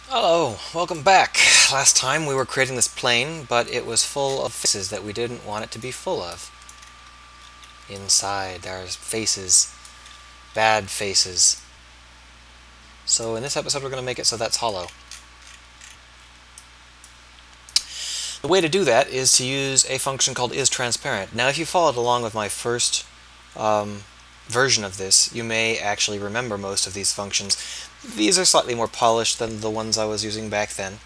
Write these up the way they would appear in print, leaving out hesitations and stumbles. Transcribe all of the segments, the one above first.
Hello, welcome back. Last time we were creating this plane, but it was full of faces that we didn't want it to be full of. Inside, there's faces, bad faces. So in this episode, we're going to make it so that's hollow. The way to do that is to use a function called isTransparent. Now, if you followed along with my first version of this, you may actually remember most of these functions. These are slightly more polished than the ones I was using back then.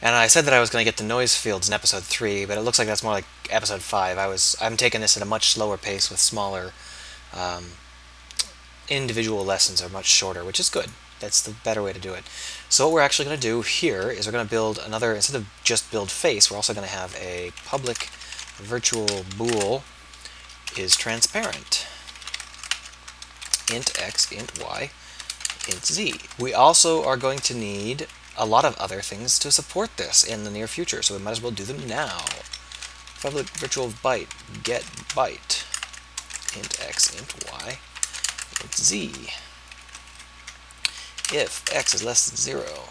And I said that I was going to get to noise fields in episode 3, but it looks like that's more like episode 5. I'm taking this at a much slower pace with smaller um, individual lessons are much shorter, which is good. That's the better way to do it. So what we're actually going to do here is we're going to build another, instead of just build face, we're also going to have a public virtual bool is transparent. Int x, int y, int z. We also are going to need a lot of other things to support this in the near future, so we might as well do them now. Public virtual byte, get byte, int x, int y, int z. If x is less than 0,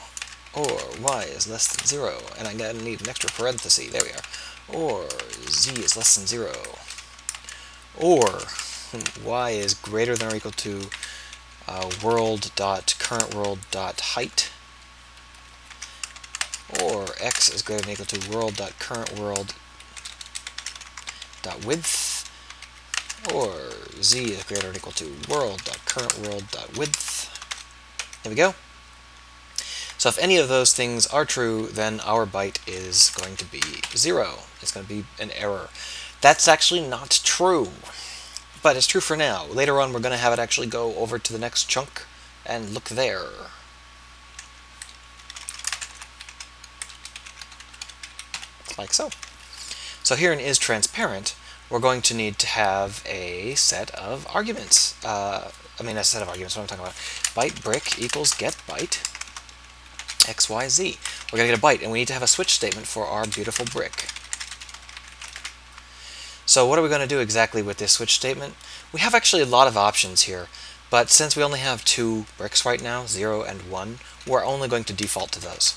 or y is less than 0, and I'm going to need an extra parenthesis, there we are, or z is less than 0, or y is greater than or equal to world.currentWorld.height, or x is greater than or equal to world.currentWorld.width, or z is greater than or equal to world.currentWorld.width. There we go. So if any of those things are true, then our byte is going to be 0. It's going to be an error. That's actually not true, but it's true for now. Later on, we're going to have it actually go over to the next chunk and look there. Like so. So here in isTransparent, we're going to need to have a set of arguments. A set of arguments, what am I talking about? Byte brick equals get byte xyz. We're going to get a byte, and we need to have a switch statement for our beautiful brick. So what are we going to do exactly with this switch statement? We have actually a lot of options here, but since we only have 2 bricks right now, 0 and 1, we're only going to default to those.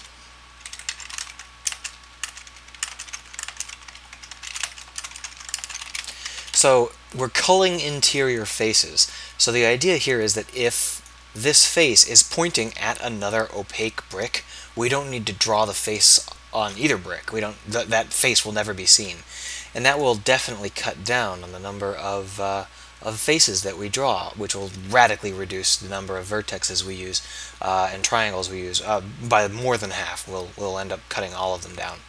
So we're culling interior faces. So the idea here is that if this face is pointing at another opaque brick, we don't need to draw the face on either brick. That face will never be seen. And that will definitely cut down on the number of faces that we draw, which will radically reduce the number of vertexes we use and triangles we use by more than half. We'll end up cutting all of them down.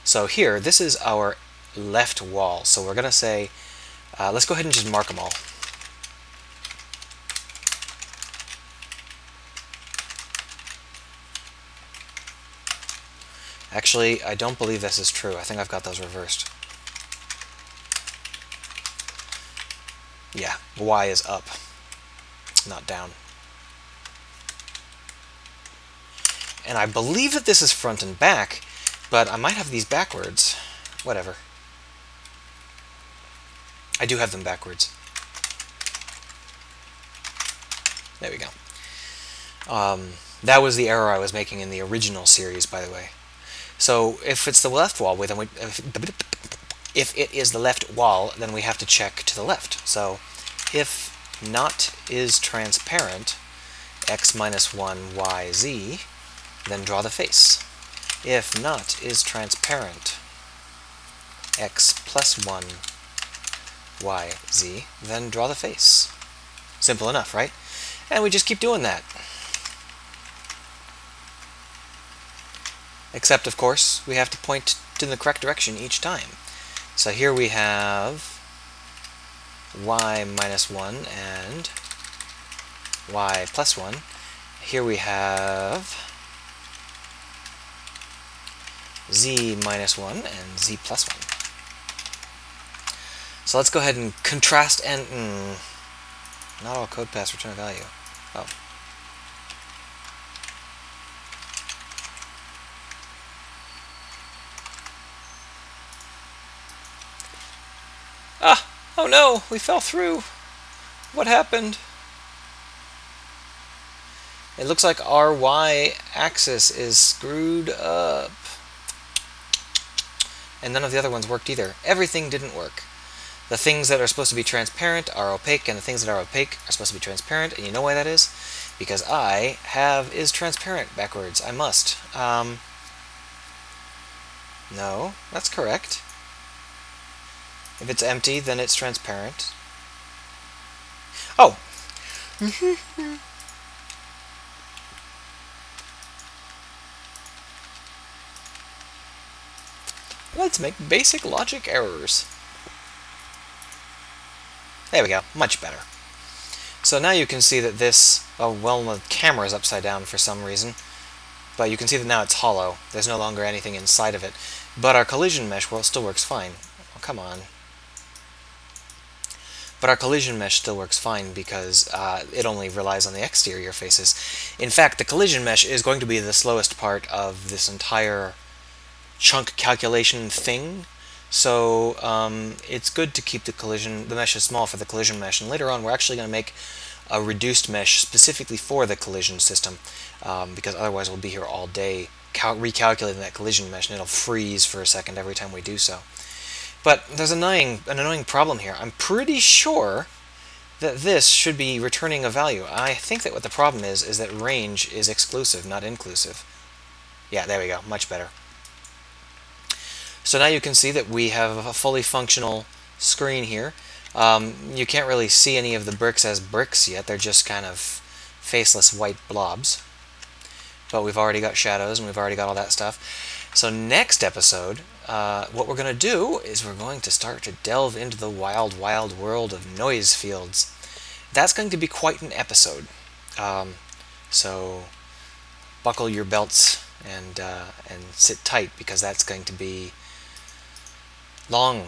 So here, this is our left wall. So we're going to say, let's go ahead and just mark them all. Actually, I don't believe this is true. I think I've got those reversed. Yeah, y is up, not down. And I believe that this is front and back, but I might have these backwards. Whatever. I do have them backwards. There we go. That was the error I was making in the original series, by the way. So if it's the left wall, if it is the left wall, then we have to check to the left. So if not is transparent, x minus 1 y z, then draw the face. If not is transparent, x plus 1 y z, then draw the face. Simple enough, right? And we just keep doing that. Except, of course, we have to point in the correct direction each time. So here we have y minus 1 and y plus 1. Here we have z minus 1 and z plus 1. So let's go ahead and contrast and... not all code paths return a value. Oh. Ah! Oh no! We fell through! What happened? It looks like our y-axis is screwed up. And none of the other ones worked either. Everything didn't work. The things that are supposed to be transparent are opaque, and the things that are opaque are supposed to be transparent, and you know why that is? Because I have is transparent backwards. I must. No, that's correct. If it's empty, then it's transparent. Oh! Let's make basic logic errors. There we go, much better. So now you can see that this, oh well, the camera is upside down for some reason, but you can see that now it's hollow. There's no longer anything inside of it. But our collision mesh, well, still works fine. Oh, come on. But our collision mesh still works fine because it only relies on the exterior faces. In fact, the collision mesh is going to be the slowest part of this entire chunk calculation thing. So it's good to keep the mesh is small for the collision mesh, and later on we're actually going to make a reduced mesh specifically for the collision system, because otherwise we'll be here all day recalculating that collision mesh, and it'll freeze for a second every time we do so. But there's an annoying problem here. I'm pretty sure that this should be returning a value. I think that what the problem is that range is exclusive, not inclusive. Yeah, there we go, much better. So now you can see that we have a fully functional screen here. You can't really see any of the bricks as bricks yet. They're just kind of faceless white blobs. But we've already got shadows and we've already got all that stuff. So next episode, what we're going to do is we're going to start to delve into the wild, wild world of noise fields. That's going to be quite an episode. So buckle your belts and sit tight, because that's going to be long.